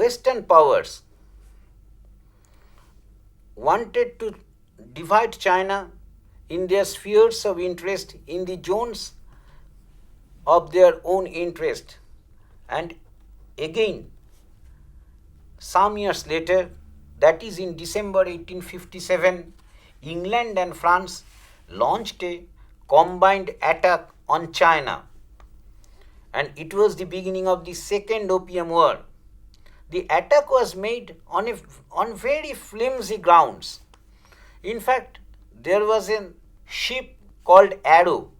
Western powers wanted to divide China in their spheres of interest in the zones of their own interest. And again, some years later, that is in December 1857, England and France launched a combined attack on China. And it was the beginning of the Second Opium War. The attack was made on very flimsy grounds. In fact, there was a ship called Arrow.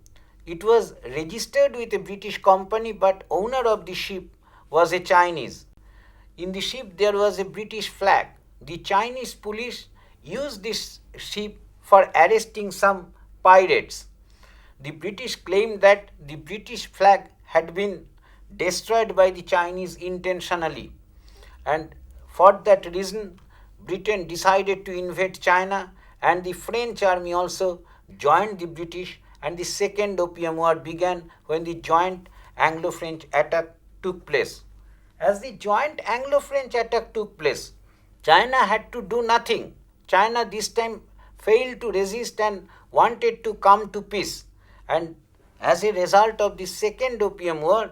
It was registered with a British company, but owner of the ship was a Chinese. In the ship there was a British flag. The Chinese police used this ship for arresting some pirates. The British claimed that the British flag had been destroyed by the Chinese intentionally, and for that reason Britain decided to invade China, and the French army also joined the British, and the Second Opium War began when the joint Anglo-French attack took place. As the joint Anglo-French attack took place, China had to do nothing. China this time failed to resist and wanted to come to peace. And as a result of the Second Opium War,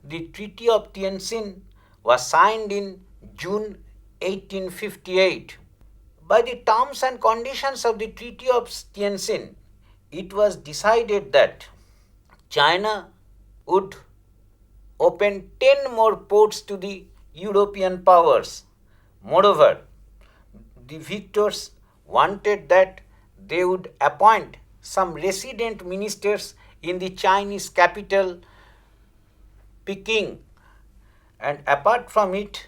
the Treaty of Tientsin was signed in June 1858. By the terms and conditions of the Treaty of Tientsin, it was decided that China would open 10 more ports to the European powers. Moreover, the victors wanted that they would appoint some resident ministers in the Chinese capital, Peking. And apart from it,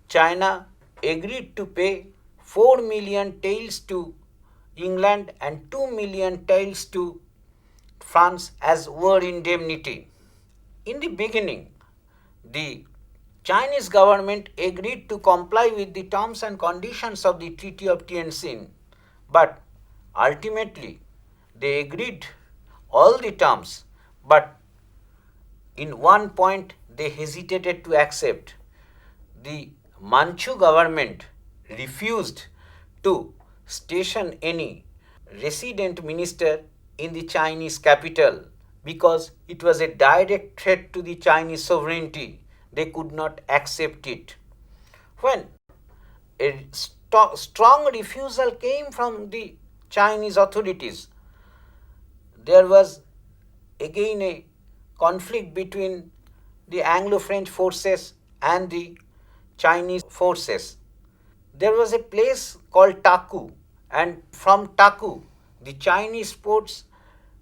China agreed to pay 4 million taels to England and 2 million taels to France as war indemnity. In the beginning, the Chinese government agreed to comply with the terms and conditions of the Treaty of Tientsin, but ultimately they agreed all the terms, but in one point they hesitated to accept. The Manchu government refused to station any resident minister in the Chinese capital because it was a direct threat to the Chinese sovereignty. They could not accept it. When a strong refusal came from the Chinese authorities, there was again a conflict between the Anglo-French forces and the Chinese forces. There was a place called Taku, and from Taku, the Chinese forces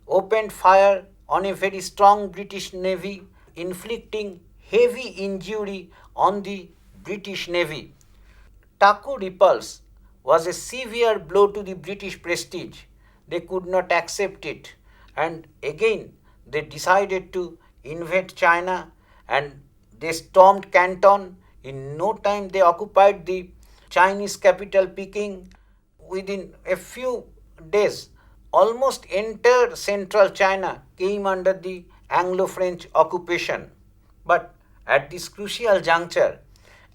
opened fire on a very strong British Navy, inflicting heavy injury on the British Navy. Taku repulse was a severe blow to the British prestige. They could not accept it, and again they decided to invade China, and they stormed Canton. In no time they occupied the Chinese capital Peking. Within a few days, almost entire central China came under the Anglo-French occupation. But at this crucial juncture,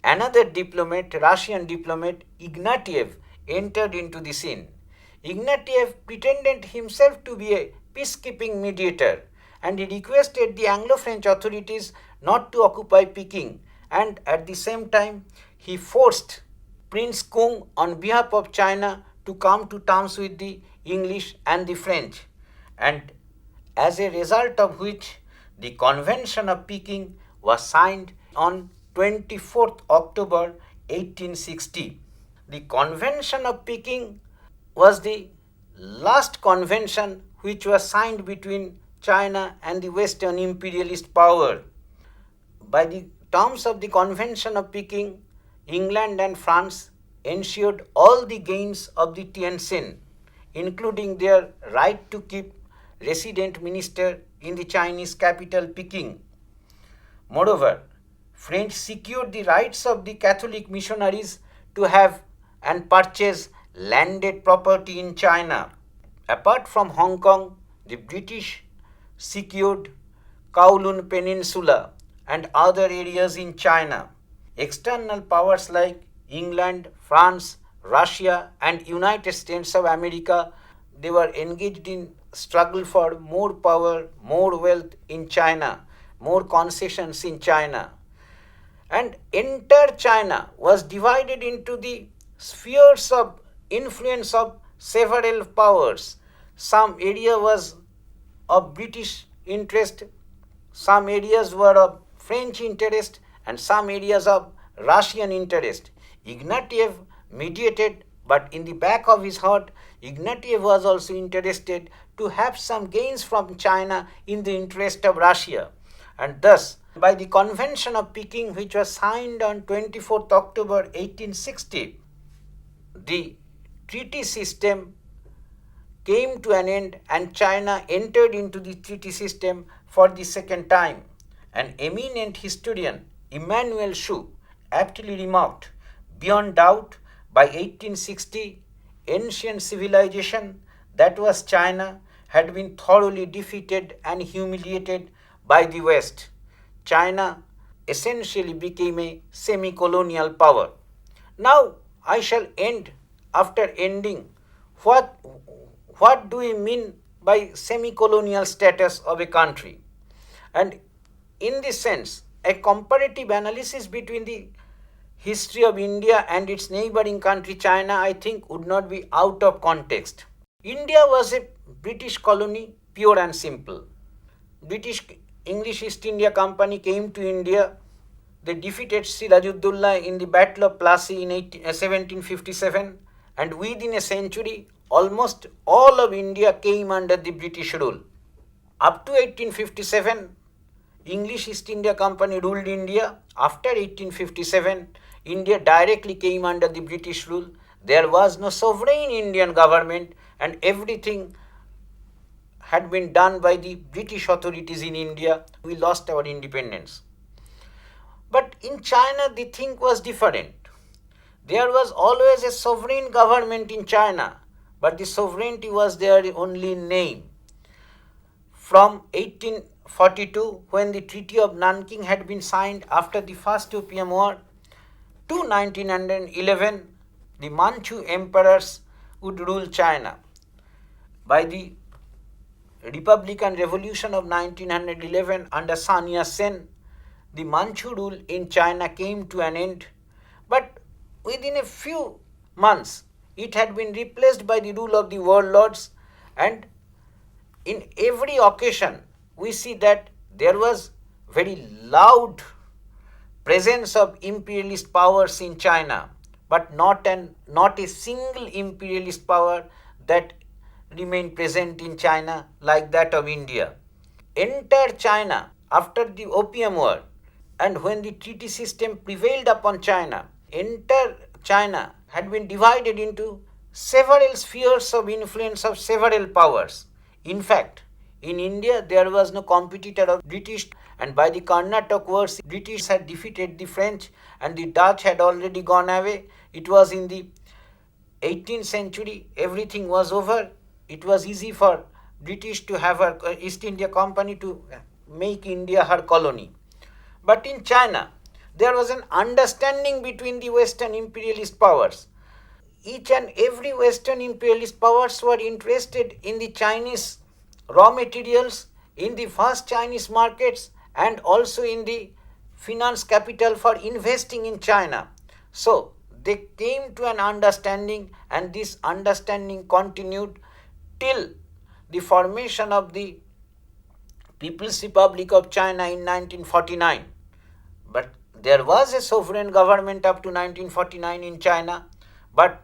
another diplomat, Russian diplomat Ignatiev, entered into the scene. Ignatiev pretended himself to be a peacekeeping mediator, and he requested the Anglo-French authorities not to occupy Peking, and at the same time he forced Prince Kung on behalf of China to come to terms with the English and the French, and as a result of which the Convention of Peking was signed on 24th October 1860. The Convention of Peking was the last convention which was signed between China and the Western imperialist power. By the terms of the Convention of Peking, England and France ensured all the gains of the Tientsin, including their right to keep resident minister in the Chinese capital Peking. Moreover, French secured the rights of the Catholic missionaries to have and purchase landed property in China. Apart from Hong Kong, the British secured Kowloon Peninsula and other areas in China. external powers like England, France, Russia, and United States of America, they were engaged in struggle for more power, more wealth in China, more concessions in China. And entire China was divided into the spheres of influence of several powers. Some area was of British interest, some areas were of French interest, and some areas of Russian interest. Ignatieff mediated, but in the back of his heart, Ignatieff was also interested to have some gains from China in the interest of Russia. And thus, by the Convention of Peking, which was signed on 24th October 1860, the treaty system came to an end and China entered into the treaty system for the second time. An eminent historian, Emmanuel Shu, aptly remarked, beyond doubt, by 1860, ancient civilization, that was China, had been thoroughly defeated and humiliated by the West. China essentially became a semi-colonial power. Now I shall end after ending. What do we mean by semi-colonial status of a country? And in this sense, a comparative analysis between the history of India and its neighboring country China, I think, would not be out of context. India was a British colony, pure and simple. British English East India Company came to India. They defeated Sirajuddaulah in the Battle of Plassey in 1757, and within a century, almost all of India came under the British rule. Up to 1857, English East India Company ruled India. After 1857, India directly came under the British rule. There was no sovereign Indian government, and everything had been done by the British authorities in India. We lost our independence. But in China, the thing was different. There was always a sovereign government in China, but the sovereignty was their only name. From 1842, when the Treaty of Nanking had been signed after the First Opium War, to 1911, the Manchu emperors would rule China. By the Republican Revolution of 1911 under Sun Yat-sen, the Manchu rule in China came to an end, but within a few months it had been replaced by the rule of the warlords, and in every occasion we see that there was very loud presence of imperialist powers in China, but not a single imperialist power that remained present in China like that of India. Entire China, after the Opium War, and when the treaty system prevailed upon China, entire China had been divided into several spheres of influence of several powers. In fact, in India there was no competitor of British, and by the Carnatic Wars, British had defeated the French and the Dutch had already gone away. It was in the 18th century, everything was over. It was easy for British to have her East India Company to make India her colony. But in China, there was an understanding between the Western imperialist powers. Each and every Western imperialist powers were interested in the Chinese raw materials, in the vast Chinese markets, and also in the finance capital for investing in China. So they came to an understanding, and this understanding continued till the formation of the People's Republic of China in 1949. But there was a sovereign government up to 1949 in China, but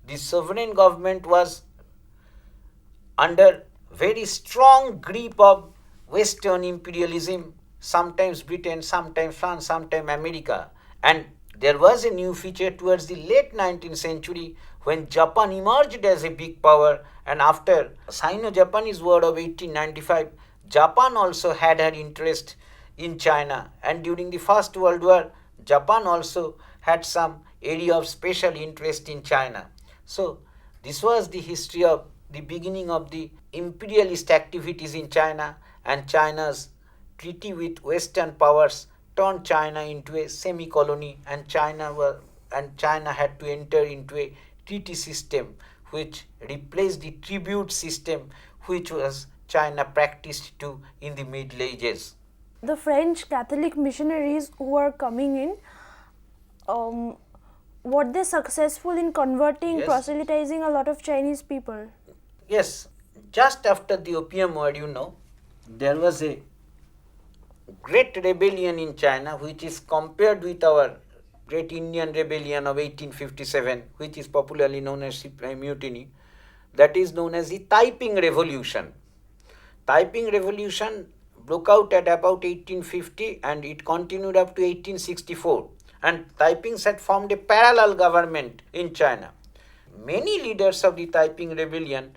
the sovereign government was under very strong grip of Western imperialism, sometimes Britain, sometimes France, sometimes America. And there was a new feature towards the late 19th century when Japan emerged as a big power, and after Sino-Japanese War of 1895, Japan also had her interest in China, and during the First World War, Japan also had some area of special interest in China. So this was the history of the beginning of the imperialist activities in China and China's treaty with Western powers turned China into a semi-colony, and China had to enter into a treaty system which replaced the tribute system which was China practiced to in the Middle Ages. The French Catholic missionaries who were coming in, were they successful in converting, Yes. proselytizing a lot of Chinese people? Yes, just after the Opium War, there was a great rebellion in China which is compared with our Great Indian Rebellion of 1857, which is popularly known as Sepoy Mutiny, that is known as the Taiping Revolution. Taiping Revolution broke out at about 1850 and it continued up to 1864. And Taipings had formed a parallel government in China. Many leaders of the Taiping Rebellion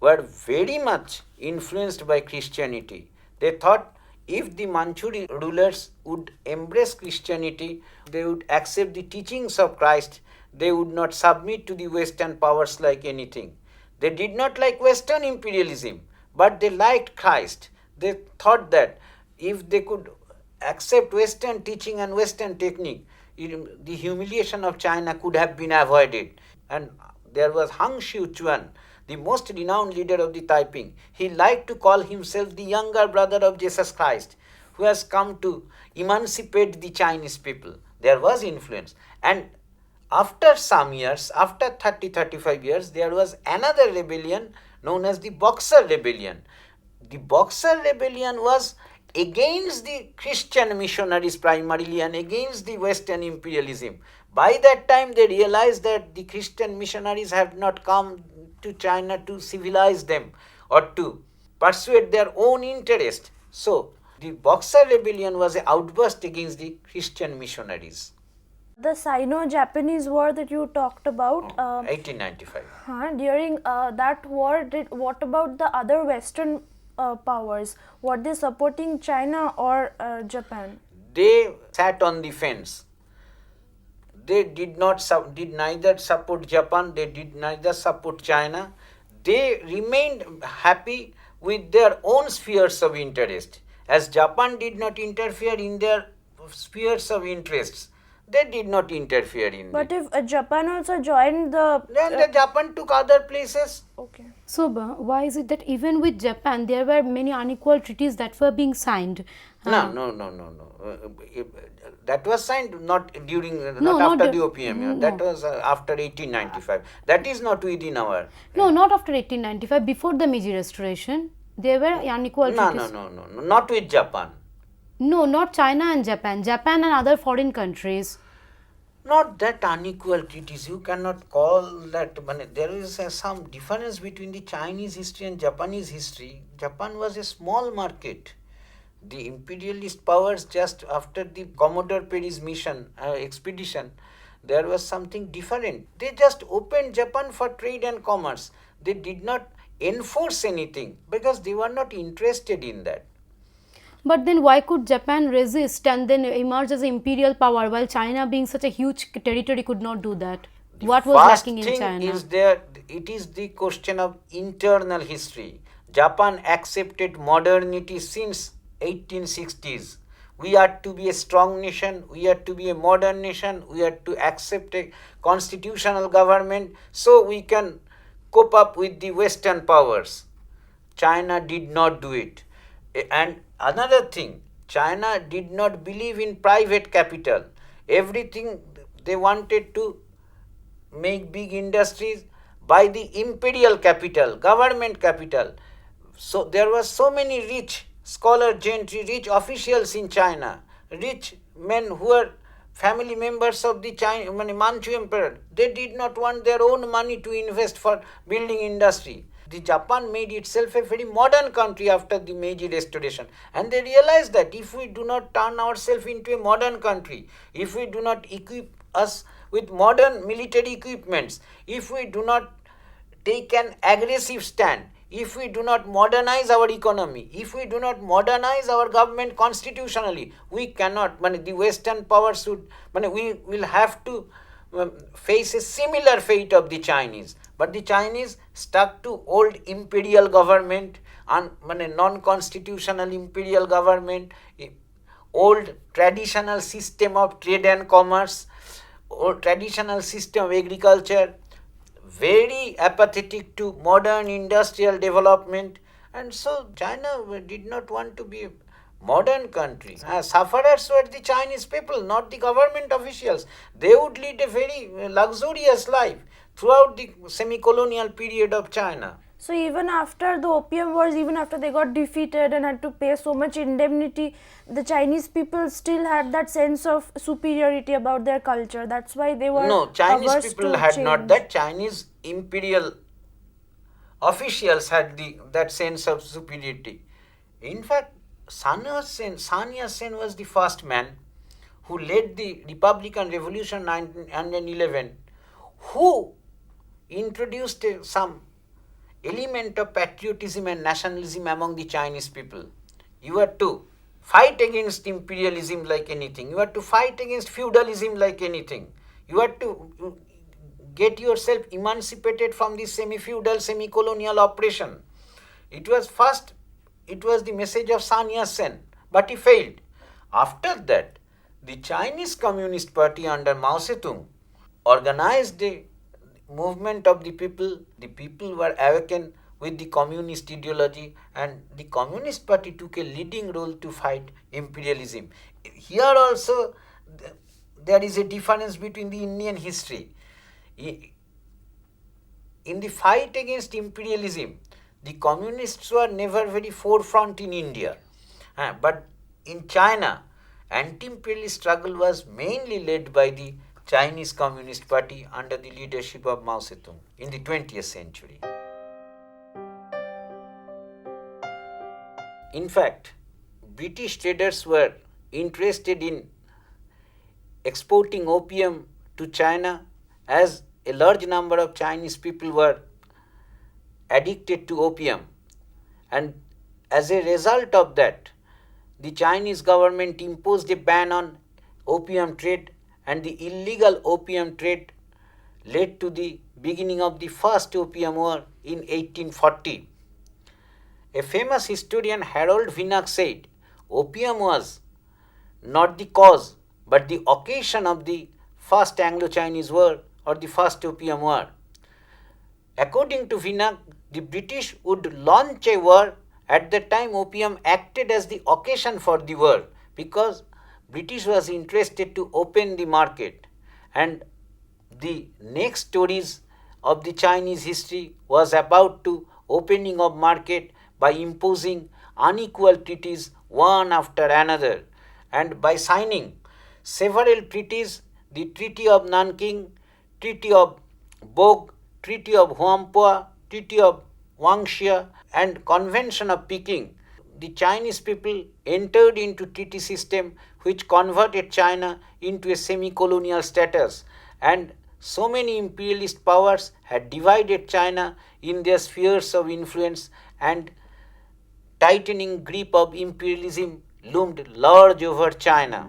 were very much influenced by Christianity. They thought if the Manchu rulers would embrace Christianity, they would accept the teachings of Christ, they would not submit to the Western powers like anything. They did not like Western imperialism, but they liked Christ. They thought that if they could accept Western teaching and Western technique, the humiliation of China could have been avoided. And there was Hang Xiuquan, the most renowned leader of the Taiping. He liked to call himself the younger brother of Jesus Christ, who has come to emancipate the Chinese people. There was influence. And after some years, after 35 years, there was another rebellion known as the Boxer Rebellion. The Boxer Rebellion was against the Christian missionaries primarily and against the Western imperialism. By that time, they realized that the Christian missionaries have not come to China to civilize them or to persuade their own interest. So, the Boxer Rebellion was an outburst against the Christian missionaries. The Sino-Japanese war that you talked about, 1895. During that war, what about the other Western powers? Were they supporting China or Japan? They sat on the fence. They did neither support Japan, they did neither support China. They remained happy with their own spheres of interest. As Japan did not interfere in their spheres of interests, they did not interfere in But it. if Japan also joined Then the Japan took other places. Okay. So, why is it that even with Japan there were many unequal treaties that were being signed? No. That was signed not during, No, not not after the- the Opium War. no. That was after 1895. That is not within our. No, not after 1895. Before the Meiji Restoration, there were unequal No, treaties. not with Japan. No, not China and Japan. Japan and other foreign countries. Not that unequal treaties. You cannot call that. There is some difference between the Chinese history and Japanese history. Japan was a small market. The imperialist powers, just after the Commodore Perry's expedition, there was something different. They just opened Japan for trade and commerce. They did not enforce anything because they were not interested in that. But then why could Japan resist and then emerge as an imperial power while China, being such a huge territory, could not do that? What was First lacking in thing China? is it is the question of internal history. Japan accepted modernity since 1860s. We are to be a strong nation, we are to be a modern nation, we are to accept a constitutional government so we can cope up with the Western powers. China did not do it. And another thing, China did not believe in private capital. Everything they wanted to make big industries by the imperial capital, government capital. So there were so many rich scholar gentry, rich officials in China, rich men who were family members of the Manchu emperor. They did not want their own money to invest for building industry. The Japan made itself a very modern country after the Meiji Restoration, and they realized that if we do not turn ourselves into a modern country, if we do not equip us with modern military equipments, if we do not take an aggressive stand, if we do not modernize our economy, if we do not modernize our government constitutionally, we cannot, the Western powers we will have to face a similar fate of the Chinese. But the Chinese stuck to old imperial government and non-constitutional imperial government, old traditional system of trade and commerce, old traditional system of agriculture, very apathetic to modern industrial development, and so China did not want to be a modern country. Sufferers were the Chinese people, not the government officials. They would lead a very luxurious life throughout the semi-colonial period of China. So even after the Opium Wars, even after they got defeated and had to pay so much indemnity, the Chinese people still had that sense of superiority about their culture. That's why they were No, Chinese averse people to had not change. that. Chinese imperial officials had that sense of superiority. In fact, Sun Yat-sen was the first man who led the Republican Revolution 1911, who introduced some element of patriotism and nationalism among the Chinese people. You are to fight against imperialism like anything. You are to fight against feudalism like anything. You are to get yourself emancipated from this semi-feudal, semi-colonial oppression. It was the message of Sun Yat-sen, but he failed. After that, the Chinese Communist Party under Mao Zedong organized the movement of the people. The people were awakened with the communist ideology, and the Communist Party took a leading role to fight imperialism. Here also there is a difference between the Indian history. In the fight against imperialism, the communists were never very forefront in India. But in China, anti-imperialist struggle was mainly led by the Chinese Communist Party under the leadership of Mao Zedong in the 20th century. In fact, British traders were interested in exporting opium to China, as a large number of Chinese people were addicted to opium, and as a result of that, the Chinese government imposed a ban on opium trade, and the illegal opium trade led to the beginning of the First Opium War in 1840. A famous historian, Harold Vinnock, said opium was not the cause but the occasion of the First Anglo-Chinese War or the First Opium War. According to Vinnock, the British would launch a war. At the time, opium acted as the occasion for the war because British was interested to open the market, and the next stories of the Chinese history was about to opening of market by imposing unequal treaties one after another, and by signing several treaties, the Treaty of Nanking, Treaty of Bog, Treaty of Huampua, Treaty of Wangxia, and Convention of Peking. The Chinese people entered into treaty system which converted China into a semi-colonial status, and so many imperialist powers had divided China in their spheres of influence, and tightening grip of imperialism loomed large over China.